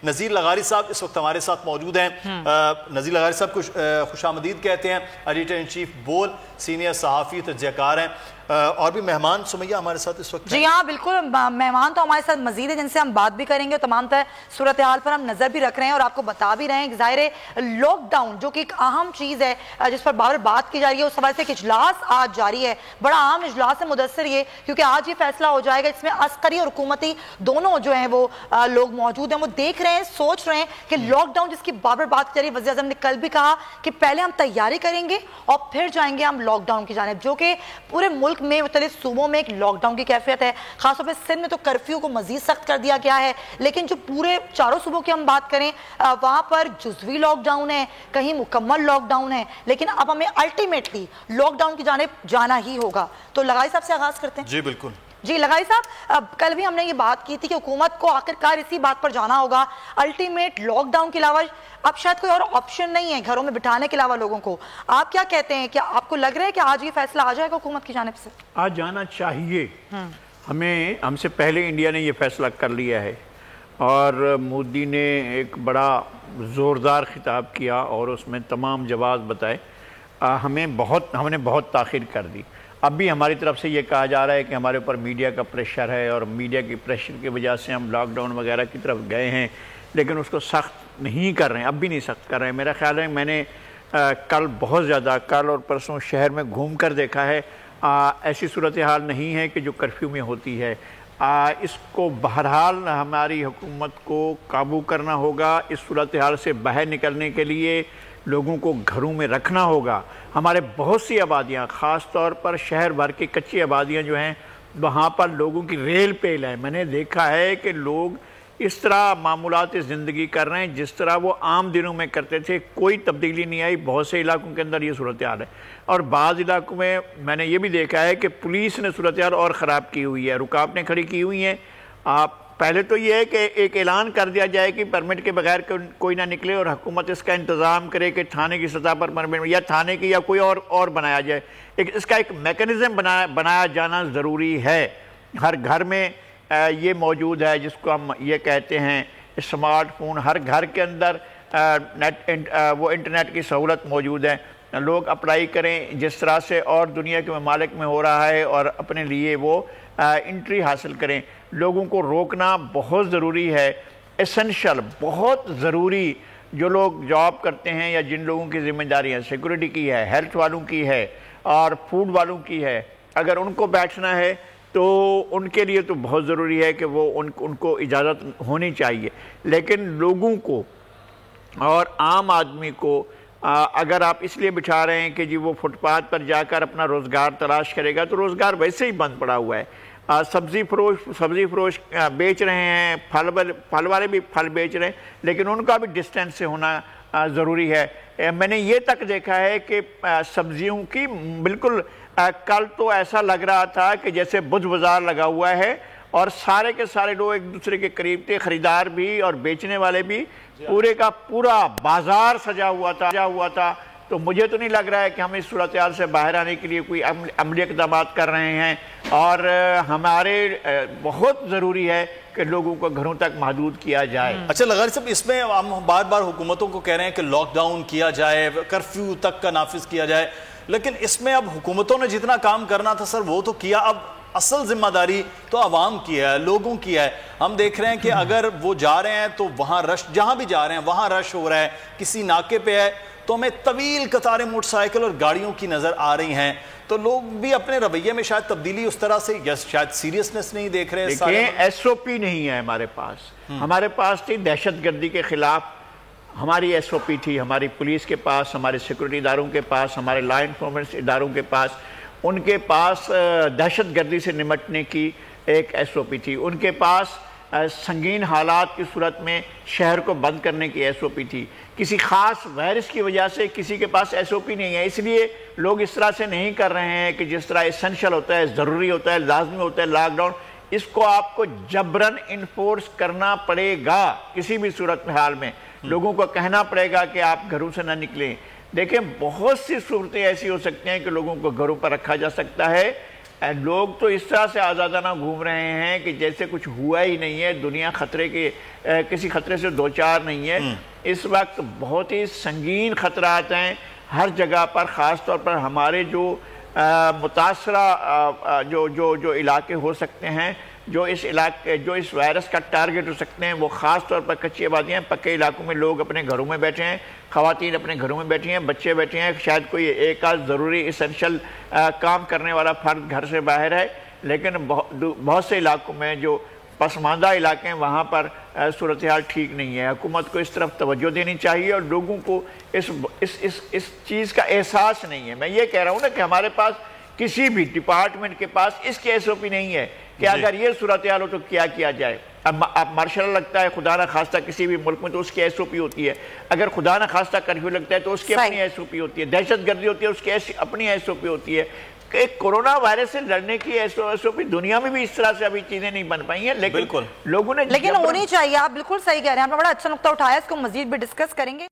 نذیر لغاری صاحب اس وقت ہمارے ساتھ موجود ہیں۔ نذیر لغاری صاحب کو خوش آمدید کہتے ہیں، ایڈیٹر ان چیف بول، سینئر صحافی تجزیہکار ہیں، اور بھی مہمان سمیہ ہمارے ساتھ اس وقت جی ہاں بالکل، مہمان تو ہمارے ساتھ مزید ہیں جن سے ہم بات بھی کریں گے اور تمام تر صورتحال پر ہم نظر بھی رکھ رہے ہیں اور آپ کو بتا بھی رہے ہیں کہ ظاہر ہے لاک ڈاؤن جو کہ ایک اہم چیز ہے جس پر بار بات کی جا رہی ہے، اس حوالے سے ایک اجلاس آج جاری ہے، بڑا اہم اجلاس ہے مدثر یہ، کیونکہ آج یہ فیصلہ ہو جائے گا، اس میں عسکری اور حکومتی دونوں جو ہیں وہ لوگ موجود ہیں، وہ دیکھ رہے ہیں، سوچ رہے ہیں کہ لاک ڈاؤن جس کی بار بات کی جا رہی ہے، وزیر اعظم نے کل بھی کہا کہ پہلے ہم تیاری کریں گے اور پھر جائیں گے ہم لاک ڈاؤن کی جانب، جو کہ پورے ملک میں مختلف صوبوں میں ایک لاک ڈاؤن کی کیفیت ہے۔ خاص طور پہ سندھ میں تو کرفیو کو مزید سخت کر دیا گیا ہے، لیکن جو پورے چاروں صوبوں کی ہم بات کریں وہاں پر جزوی لاک ڈاؤن ہے، کہیں مکمل لاک ڈاؤن ہے، لیکن اب ہمیں الٹیمیٹلی لاک ڈاؤن کی جانب جانا ہی ہوگا۔ تو لغاری صاحب سے آغاز کرتے ہیں۔ جی بالکل جی لغاری صاحب، کل بھی ہم نے یہ بات کی تھی کہ حکومت کو آخرکار اسی بات پر جانا ہوگا، الٹیمیٹ لاک ڈاؤن کے علاوہ اب شاید کوئی اور آپشن نہیں ہے گھروں میں بٹھانے کے علاوہ لوگوں کو۔ آپ کیا کہتے ہیں، کیا آپ کو لگ رہا ہے کہ آج یہ فیصلہ آ جائے گا حکومت کی جانب سے؟ آج جانا چاہیے، ہم سے پہلے انڈیا نے یہ فیصلہ کر لیا ہے اور مودی نے ایک بڑا زوردار خطاب کیا اور اس میں تمام جواز بتائے۔ ہم نے بہت تاخیر کر دی۔ اب بھی ہماری طرف سے یہ کہا جا رہا ہے کہ ہمارے اوپر میڈیا کا پریشر ہے اور میڈیا کی پریشر کی وجہ سے ہم لاک ڈاؤن وغیرہ کی طرف گئے ہیں، لیکن اس کو سخت نہیں کر رہے ہیں، اب بھی نہیں سخت کر رہے ہیں۔ میرا خیال ہے میں نے کل بہت زیادہ کل اور پرسوں شہر میں گھوم کر دیکھا ہے، ایسی صورتحال نہیں ہے کہ جو کرفیو میں ہوتی ہے۔ اس کو بہرحال ہماری حکومت کو قابو کرنا ہوگا، اس صورتحال سے باہر نکلنے کے لیے لوگوں کو گھروں میں رکھنا ہوگا۔ ہمارے بہت سی آبادیاں، خاص طور پر شہر بھر کی کچی آبادیاں جو ہیں، وہاں پر لوگوں کی ریل پیل ہے۔ میں نے دیکھا ہے کہ لوگ اس طرح معمولات زندگی کر رہے ہیں جس طرح وہ عام دنوں میں کرتے تھے، کوئی تبدیلی نہیں آئی۔ بہت سے علاقوں کے اندر یہ صورتحال ہے اور بعض علاقوں میں نے یہ بھی دیکھا ہے کہ پولیس نے صورتحال اور خراب کی ہوئی ہے، رکاوٹیں کھڑی کی ہوئی ہیں۔ پہلے تو یہ ہے کہ ایک اعلان کر دیا جائے کہ پرمٹ کے بغیر کوئی نہ نکلے اور حکومت اس کا انتظام کرے کہ تھانے کی سطح پر پرمٹ یا تھانے کی یا کوئی اور بنایا جائے۔ اس کا ایک میکنزم بنایا جانا ضروری ہے۔ ہر گھر میں یہ موجود ہے جس کو ہم یہ کہتے ہیں اسمارٹ فون، ہر گھر کے اندر وہ انٹرنیٹ کی سہولت موجود ہے۔ لوگ اپلائی کریں جس طرح سے اور دنیا کے ممالک میں ہو رہا ہے اور اپنے لیے وہ انٹری حاصل کریں۔ لوگوں کو روکنا بہت ضروری ہے، ایسنشل، بہت ضروری۔ جو لوگ جاب کرتے ہیں یا جن لوگوں کی ذمہ داریاں سیکورٹی کی ہے، ہیلتھ والوں کی ہے اور فوڈ والوں کی ہے، اگر ان کو بیٹھنا ہے تو ان کے لیے تو بہت ضروری ہے کہ وہ ان کو اجازت ہونی چاہیے۔ لیکن لوگوں کو اور عام آدمی کو اگر آپ اس لیے بٹھا رہے ہیں کہ جی وہ فٹ پاتھ پر جا کر اپنا روزگار تلاش کرے گا، تو روزگار ویسے ہی بند پڑا ہوا ہے۔ سبزی فروش بیچ رہے ہیں، پھل والے بھی پھل بیچ رہے ہیں، لیکن ان کا بھی ڈسٹینس سے ہونا ضروری ہے۔ میں نے یہ تک دیکھا ہے کہ سبزیوں کی بالکل کل تو ایسا لگ رہا تھا کہ جیسے بدھ بازار لگا ہوا ہے اور سارے کے سارے لوگ ایک دوسرے کے قریب تھے، خریدار بھی اور بیچنے والے بھی، پورے کا پورا بازار سجا ہوا تھا۔ تو مجھے تو نہیں لگ رہا ہے کہ ہم اس صورتحال سے باہر آنے کے لیے کوئی عملی اقدامات کر رہے ہیں، اور ہمارے بہت ضروری ہے کہ لوگوں کو گھروں تک محدود کیا جائے۔ اچھا لغاری صاحب، اس میں ہم بار بار حکومتوں کو کہہ رہے ہیں کہ لاک ڈاؤن کیا جائے، کرفیو تک کا نافذ کیا جائے، لیکن اس میں اب حکومتوں نے جتنا کام کرنا تھا سر وہ تو کیا، اب اصل ذمہ داری تو عوام کی ہے، لوگوں کی ہے۔ ہم دیکھ رہے ہیں کہ اگر وہ جا رہے ہیں تو وہاں رش، جہاں بھی جا رہے ہیں وہاں رش ہو رہا ہے، کسی ناکے پہ ہے تو ہمیں طویل قطاریں موٹر سائیکل اور گاڑیوں کی نظر آ رہی ہیں، تو لوگ بھی اپنے رویے میں شاید تبدیلی اس طرح سے یا شاید سیریسنس نہیں دیکھ رہے۔ دیکھیں ایس او پی نہیں ہے ہمارے پاس تھی دہشت گردی کے خلاف ہماری ایس او پی تھی، ہماری پولیس کے پاس، ہمارے سیکورٹی اداروں کے پاس، ہمارے لا انفارمنٹ اداروں کے پاس، ان کے پاس دہشت گردی سے نمٹنے کی ایک ایس او پی تھی، ان کے پاس سنگین حالات کی صورت میں شہر کو بند کرنے کی ایس او پی تھی۔ کسی خاص وائرس کی وجہ سے کسی کے پاس ایس او پی نہیں ہے، اس لیے لوگ اس طرح سے نہیں کر رہے ہیں کہ جس طرح ایسنشل ہوتا ہے، ضروری ہوتا ہے، لازمی ہوتا ہے لاک ڈاؤن، اس کو آپ کو جبراً انفورس کرنا پڑے گا۔ کسی بھی صورتحال میں لوگوں کو کہنا پڑے گا کہ آپ گھروں سے نہ نکلیں۔ دیکھیں بہت سی صورتیں ایسی ہو سکتی ہیں کہ لوگوں کو گھروں پر رکھا جا سکتا ہے، لوگ تو اس طرح سے آزادانہ گھوم رہے ہیں کہ جیسے کچھ ہوا ہی نہیں ہے، دنیا کسی خطرے سے دوچار نہیں ہے۔ اس وقت بہت ہی سنگین خطرات ہیں ہر جگہ پر، خاص طور پر ہمارے جو متاثرہ جو علاقے ہو سکتے ہیں، جو اس وائرس کا ٹارگٹ ہو سکتے ہیں، وہ خاص طور پر کچی آبادیاں ہیں۔ پکے علاقوں میں لوگ اپنے گھروں میں بیٹھے ہیں، خواتین اپنے گھروں میں بیٹھی ہیں، بچے بیٹھے ہیں، شاید کوئی ایک آدھ ضروری ایسنشل کام کرنے والا فرد گھر سے باہر ہے، لیکن بہت سے علاقوں میں جو پسماندہ علاقے ہیں وہاں پر صورتحال ٹھیک نہیں ہے۔ حکومت کو اس طرف توجہ دینی چاہیے اور لوگوں کو اس چیز کا احساس نہیں ہے۔ میں یہ کہہ رہا ہوں نا کہ ہمارے پاس کسی بھی ڈپارٹمنٹ کے پاس اس کی ایس او پی نہیں ہے کہ اگر یہ صورتحال ہو تو کیا کیا جائے۔ اب مارشل لا لگتا ہے خدا نہ خواستہ کسی بھی ملک میں تو اس کی ایس او پی ہوتی ہے، اگر خدا نہ خواستہ کرفیو لگتا ہے تو اس کی اپنی ایس او پی ہوتی ہے، دہشت گردی ہوتی ہے اس کی اپنی ایس او پی ہوتی ہے۔ ایک کورونا وائرس سے لڑنے کی ایس او پی دنیا میں بھی اس طرح سے ابھی چیزیں نہیں بن پائی ہیں، لیکن لوگوں نے ہونی چاہیے۔ آپ بالکل صحیح کہہ رہے ہیں، آپ نے بڑا اچھا نقطہ اٹھایا، اس کو مزید بھی ڈسکس کریں گے۔